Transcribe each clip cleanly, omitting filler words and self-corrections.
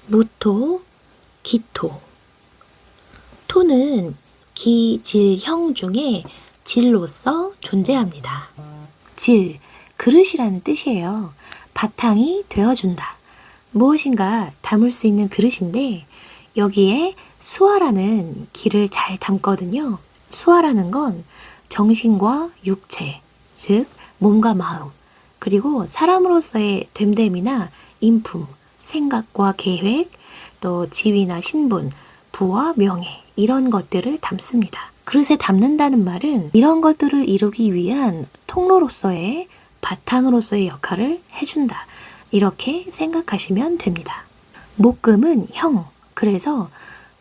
무토, 기토. 토는 기, 질, 형 중에 질로서 존재합니다. 질, 그릇이라는 뜻이에요. 바탕이 되어준다. 무엇인가 담을 수 있는 그릇인데 여기에 수화라는 기를 잘 담거든요. 수화라는 건 정신과 육체, 즉 몸과 마음, 그리고 사람으로서의 됨됨이나 인품, 생각과 계획, 또 지위나 신분, 부와 명예 이런 것들을 담습니다. 그릇에 담는다는 말은 이런 것들을 이루기 위한 통로로서의 바탕으로서의 역할을 해준다. 이렇게 생각하시면 됩니다. 목금은 형, 그래서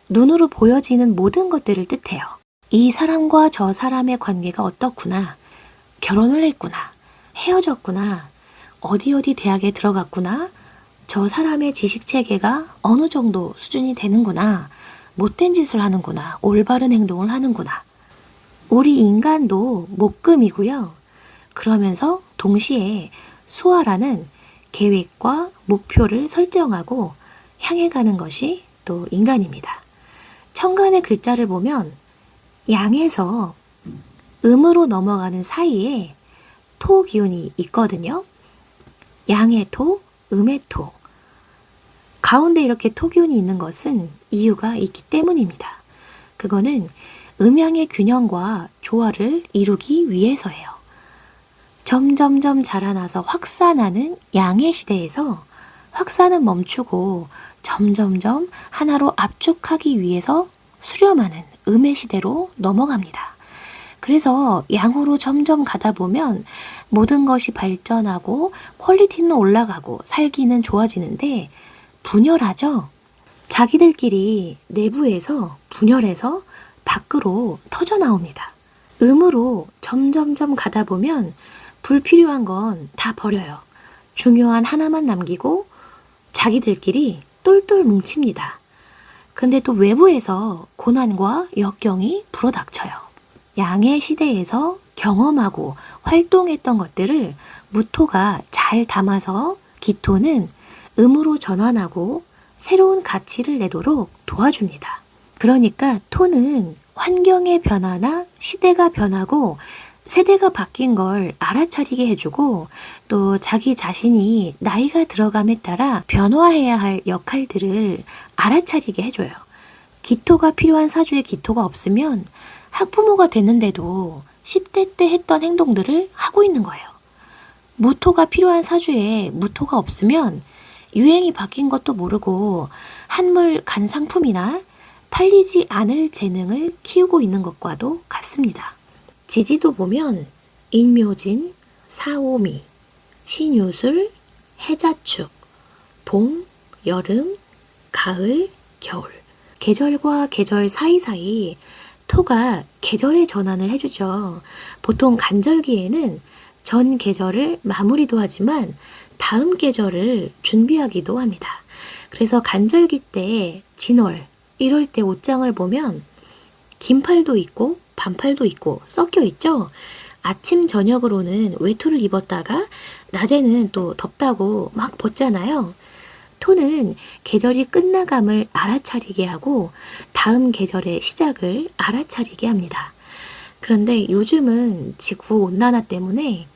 눈으로 보여지는 모든 것들을 뜻해요. 이 사람과 저 사람의 관계가 어떻구나, 결혼을 했구나, 헤어졌구나, 어디 대학에 들어갔구나, 저 사람의 지식체계가 어느 정도 수준이 되는구나, 못된 짓을 하는구나, 올바른 행동을 하는구나. 우리 인간도 목금이고요. 그러면서 동시에 수화라는 계획과 목표를 설정하고 향해 가는 것이 또 인간입니다. 천간의 글자를 보면 양에서 음으로 넘어가는 사이에 토 기운이 있거든요. 양의 토, 음의 토. 가운데 이렇게 토 기운이 있는 것은 이유가 있기 때문입니다. 그거는 음양의 균형과 조화를 이루기 위해서예요. 점점점 자라나서 확산하는 양의 시대에서 확산은 멈추고 점점점 하나로 압축하기 위해서 수렴하는 음의 시대로 넘어갑니다. 그래서 양으로 점점 가다 보면 모든 것이 발전하고 퀄리티는 올라가고 살기는 좋아지는데 분열하죠. 자기들끼리 내부에서 분열해서 밖으로 터져 나옵니다. 음으로 점점점 가다 보면 불필요한 건 다 버려요. 중요한 하나만 남기고 자기들끼리 똘똘 뭉칩니다. 근데 또 외부에서 고난과 역경이 불어닥쳐요. 양의 시대에서 경험하고 활동했던 것들을 무토가 잘 담아서 기토는 음으로 전환하고 새로운 가치를 내도록 도와줍니다. 그러니까 토는 환경의 변화나 시대가 변하고 세대가 바뀐 걸 알아차리게 해주고 또 자기 자신이 나이가 들어감에 따라 변화해야 할 역할들을 알아차리게 해줘요. 기토가 필요한 사주에 기토가 없으면 학부모가 됐는데도 10대 때 했던 행동들을 하고 있는 거예요. 무토가 필요한 사주에 무토가 없으면 유행이 바뀐 것도 모르고 한물 간상품이나 팔리지 않을 재능을 키우고 있는 것과도 같습니다. 지지도 보면 인묘진, 사오미, 신유술, 해자축, 봄, 여름, 가을, 겨울. 계절과 계절 사이사이 토가 계절의 전환을 해주죠. 보통 간절기에는 전 계절을 마무리도 하지만 다음 계절을 준비하기도 합니다. 그래서 간절기 때 진월, 이럴 때 옷장을 보면 긴팔도 있고 반팔도 있고 섞여 있죠. 아침 저녁으로는 외투를 입었다가 낮에는 또 덥다고 막 벗잖아요. 토는 계절이 끝나감을 알아차리게 하고 다음 계절의 시작을 알아차리게 합니다. 그런데 요즘은 지구온난화 때문에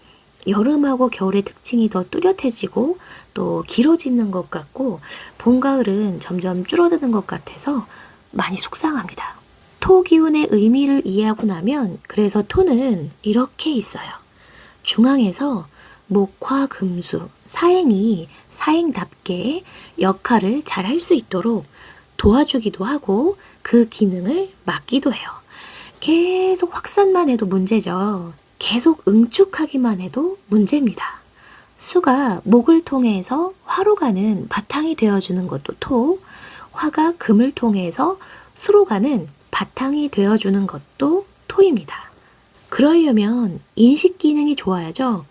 여름하고 겨울의 특징이 더 뚜렷해지고 또 길어지는 것 같고 봄, 가을은 점점 줄어드는 것 같아서 많이 속상합니다. 토 기운의 의미를 이해하고 나면 그래서 토는 이렇게 있어요. 중앙에서 목화 금수 사행이 사행답게 역할을 잘 할 수 있도록 도와주기도 하고 그 기능을 맡기도 해요. 계속 확산만 해도 문제죠. 계속 응축하기만 해도 문제입니다. 수가 목을 통해서 화로 가는 바탕이 되어주는 것도 토, 화가 금을 통해서 수로 가는 바탕이 되어주는 것도 토입니다. 그러려면 인식 기능이 좋아야죠.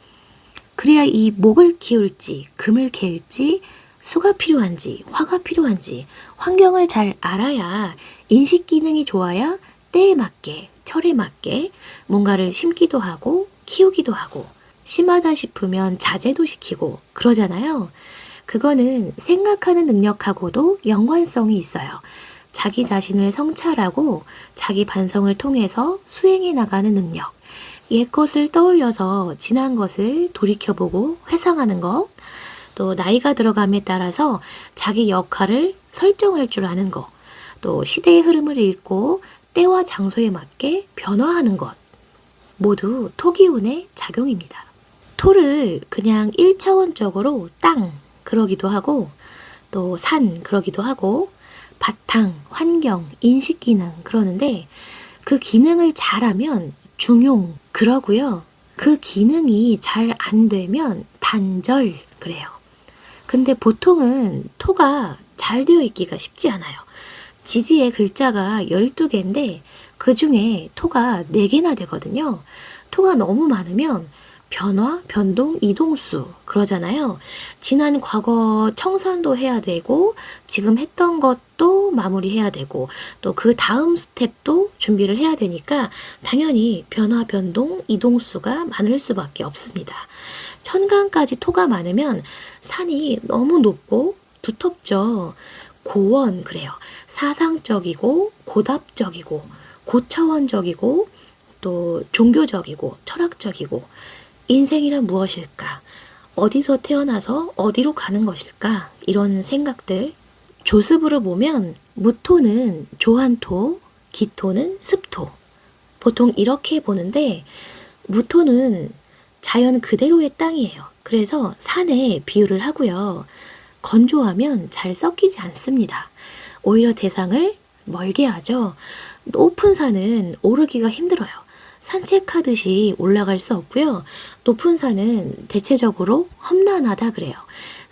그래야 이 목을 키울지, 금을 갤지, 수가 필요한지, 화가 필요한지 환경을 잘 알아야 인식 기능이 좋아야 때에 맞게, 철에 맞게 뭔가를 심기도 하고 키우기도 하고 심하다 싶으면 자제도 시키고 그러잖아요. 그거는 생각하는 능력하고도 연관성이 있어요. 자기 자신을 성찰하고 자기 반성을 통해서 수행해 나가는 능력. 옛 것을 떠올려서 지난 것을 돌이켜보고 회상하는 것. 또 나이가 들어감에 따라서 자기 역할을 설정할 줄 아는 것. 또 시대의 흐름을 읽고 때와 장소에 맞게 변화하는 것. 모두 토기운의 작용입니다. 토를 그냥 1차원적으로 땅 그러기도 하고 또 산 그러기도 하고 바탕, 환경, 인식 기능 그러는데 그 기능을 잘하면 중용 그러고요. 그 기능이 잘 안 되면 단절 그래요. 근데 보통은 토가 잘 되어 있기가 쉽지 않아요. 지지의 글자가 12개인데 그 중에 토가 4개나 되거든요. 토가 너무 많으면 변화, 변동, 이동수 그러잖아요. 지난 과거 청산도 해야 되고 지금 했던 것도 마무리해야 되고 또 그 다음 스텝도 준비를 해야 되니까 당연히 변화, 변동, 이동수가 많을 수밖에 없습니다. 천간까지 토가 많으면 산이 너무 높고 두텁죠. 고원 그래요. 사상적이고 고답적이고 고차원적이고 또 종교적이고 철학적이고 인생이란 무엇일까? 어디서 태어나서 어디로 가는 것일까? 이런 생각들. 조습으로 보면 무토는 조한토, 기토는 습토. 보통 이렇게 보는데 무토는 자연 그대로의 땅이에요. 그래서 산에 비유를 하고요. 건조하면 잘 썩히지 않습니다. 오히려 대상을 멀게 하죠. 높은 산은 오르기가 힘들어요. 산책하듯이 올라갈 수 없고요. 높은 산은 대체적으로 험난하다 그래요.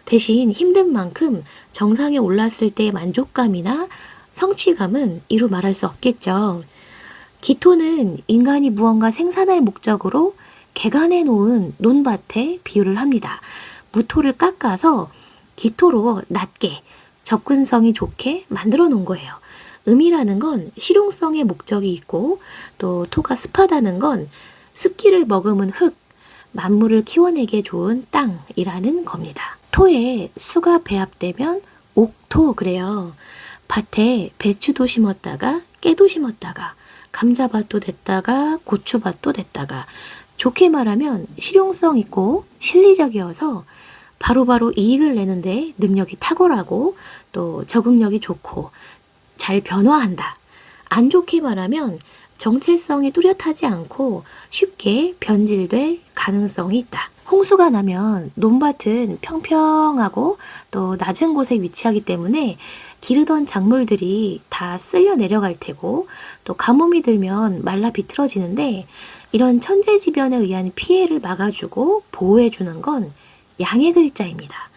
대신 힘든 만큼 정상에 올랐을 때의 만족감이나 성취감은 이루 말할 수 없겠죠. 기토는 인간이 무언가 생산할 목적으로 개간해 놓은 논밭에 비유를 합니다. 무토를 깎아서 기토로 낮게 접근성이 좋게 만들어 놓은 거예요. 음이라는 건 실용성의 목적이 있고 또 토가 습하다는 건 습기를 머금은 흙, 만물을 키워내기에 좋은 땅이라는 겁니다. 토에 수가 배합되면 옥토 그래요. 밭에 배추도 심었다가 깨도 심었다가 감자밭도 됐다가 고추밭도 됐다가 좋게 말하면 실용성 있고 실리적이어서 바로바로 이익을 내는데 능력이 탁월하고 또 적응력이 좋고 잘 변화한다. 안 좋게 말하면 정체성이 뚜렷하지 않고 쉽게 변질될 가능성이 있다. 홍수가 나면 논밭은 평평하고 또 낮은 곳에 위치하기 때문에 기르던 작물들이 다 쓸려 내려갈 테고 또 가뭄이 들면 말라 비틀어지는데 이런 천재지변에 의한 피해를 막아주고 보호해주는 건 양의 글자입니다.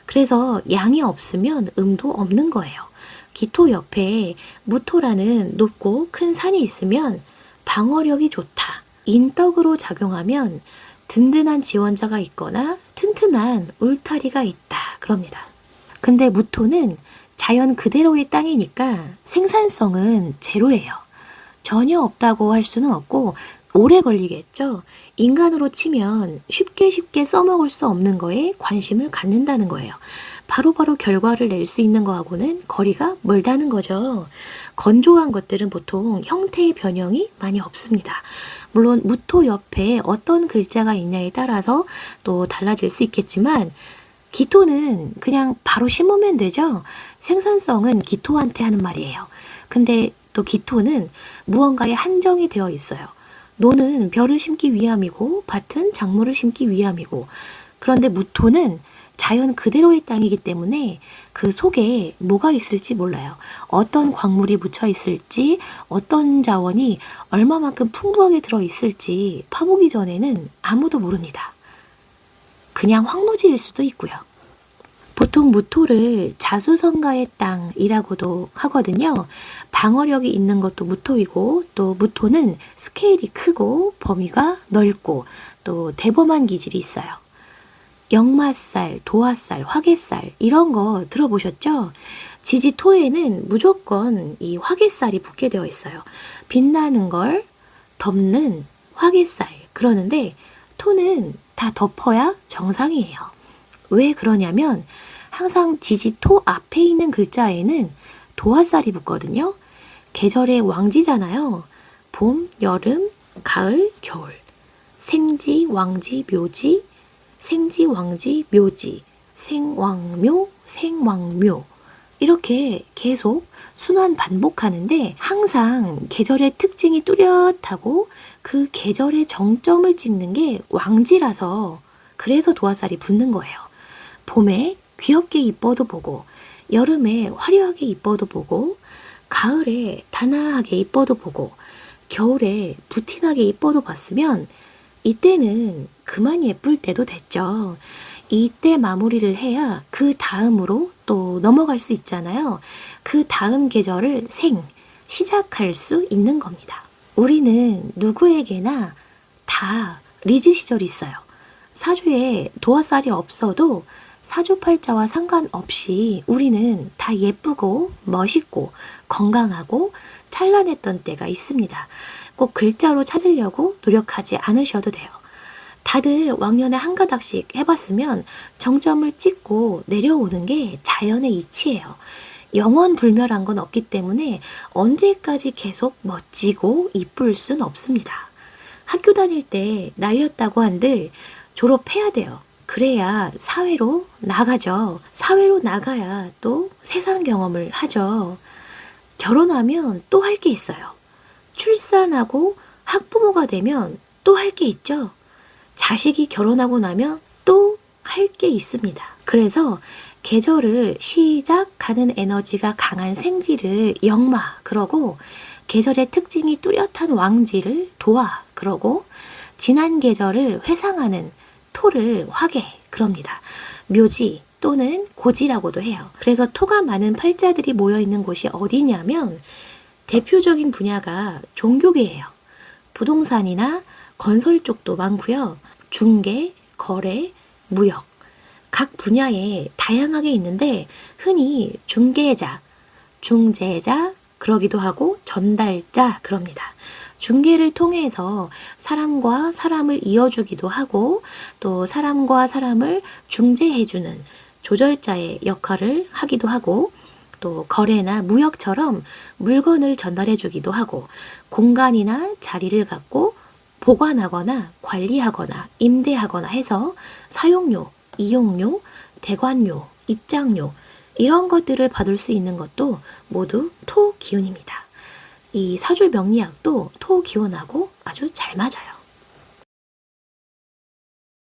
그래서 양이 없으면 음도 없는 거예요. 기토 옆에 무토라는 높고 큰 산이 있으면 방어력이 좋다. 인덕으로 작용하면 든든한 지원자가 있거나 튼튼한 울타리가 있다. 그럽니다. 근데 무토는 자연 그대로의 땅이니까 생산성은 제로예요. 전혀 없다고 할 수는 없고 오래 걸리겠죠. 인간으로 치면 쉽게 써먹을 수 없는 거에 관심을 갖는다는 거예요. 바로바로 결과를 낼 수 있는 거하고는 거리가 멀다는 거죠. 건조한 것들은 보통 형태의 변형이 많이 없습니다. 물론 무토 옆에 어떤 글자가 있냐에 따라서 또 달라질 수 있겠지만 기토는 그냥 바로 심으면 되죠. 생산성은 기토한테 하는 말이에요. 근데 또 기토는 무언가에 한정이 되어 있어요. 노는 벼를 심기 위함이고 밭은 작물을 심기 위함이고 그런데 무토는 자연 그대로의 땅이기 때문에 그 속에 뭐가 있을지 몰라요. 어떤 광물이 묻혀 있을지 어떤 자원이 얼마만큼 풍부하게 들어있을지 파보기 전에는 아무도 모릅니다. 그냥 황무지일 수도 있고요. 보통 무토를 자수성가의 땅이라고도 하거든요. 방어력이 있는 것도 무토이고 또 무토는 스케일이 크고 범위가 넓고 또 대범한 기질이 있어요. 역마살, 도화살, 화개살 이런 거 들어보셨죠? 지지토에는 무조건 이 화개살이 붙게 되어 있어요. 빛나는 걸 덮는 화개살 그러는데 토는 다 덮어야 정상이에요. 왜 그러냐면 항상 지지 토 앞에 있는 글자에는 도화살이 붙거든요. 계절의 왕지잖아요. 봄, 여름, 가을, 겨울. 생지, 왕지, 묘지, 생지, 왕지, 묘지, 생왕묘, 생왕묘. 이렇게 계속 순환 반복하는데 항상 계절의 특징이 뚜렷하고 그 계절의 정점을 찍는 게 왕지라서 그래서 도화살이 붙는 거예요. 봄에 귀엽게 이뻐도 보고, 여름에 화려하게 이뻐도 보고, 가을에 단아하게 이뻐도 보고, 겨울에 부티나게 이뻐도 봤으면 이때는 그만 예쁠 때도 됐죠. 이때 마무리를 해야 그 다음으로 또 넘어갈 수 있잖아요. 그 다음 계절을 시작할 수 있는 겁니다. 우리는 누구에게나 다 리즈 시절이 있어요. 사주에 도화살이 없어도 사주팔자와 상관없이 우리는 다 예쁘고 멋있고 건강하고 찬란했던 때가 있습니다. 꼭 글자로 찾으려고 노력하지 않으셔도 돼요. 다들 왕년에 한 가닥씩 해봤으면 정점을 찍고 내려오는 게 자연의 이치예요. 영원불멸한 건 없기 때문에 언제까지 계속 멋지고 이쁠 순 없습니다. 학교 다닐 때 날렸다고 한들 졸업해야 돼요. 그래야 사회로 나가죠. 사회로 나가야 또 세상 경험을 하죠. 결혼하면 또 할 게 있어요. 출산하고 학부모가 되면 또 할 게 있죠. 자식이 결혼하고 나면 또 할 게 있습니다. 그래서 계절을 시작하는 에너지가 강한 생지를 역마 그러고, 계절의 특징이 뚜렷한 왕지를 도화 그러고, 지난 계절을 회상하는 토를 화계 그럽니다. 묘지 또는 고지라고도 해요. 그래서 토가 많은 팔자들이 모여있는 곳이 어디냐면 대표적인 분야가 종교계예요. 부동산이나 건설 쪽도 많고요. 중개, 거래, 무역 각 분야에 다양하게 있는데 흔히 중개자, 중재자 그러기도 하고 전달자 그럽니다. 중개를 통해서 사람과 사람을 이어주기도 하고 또 사람과 사람을 중재해주는 조절자의 역할을 하기도 하고, 또 거래나 무역처럼 물건을 전달해주기도 하고, 공간이나 자리를 갖고 보관하거나 관리하거나 임대하거나 해서 사용료, 이용료, 대관료, 입장료 이런 것들을 받을 수 있는 것도 모두 토 기운입니다. 이 사주 명리학도 토 기운하고 아주 잘 맞아요.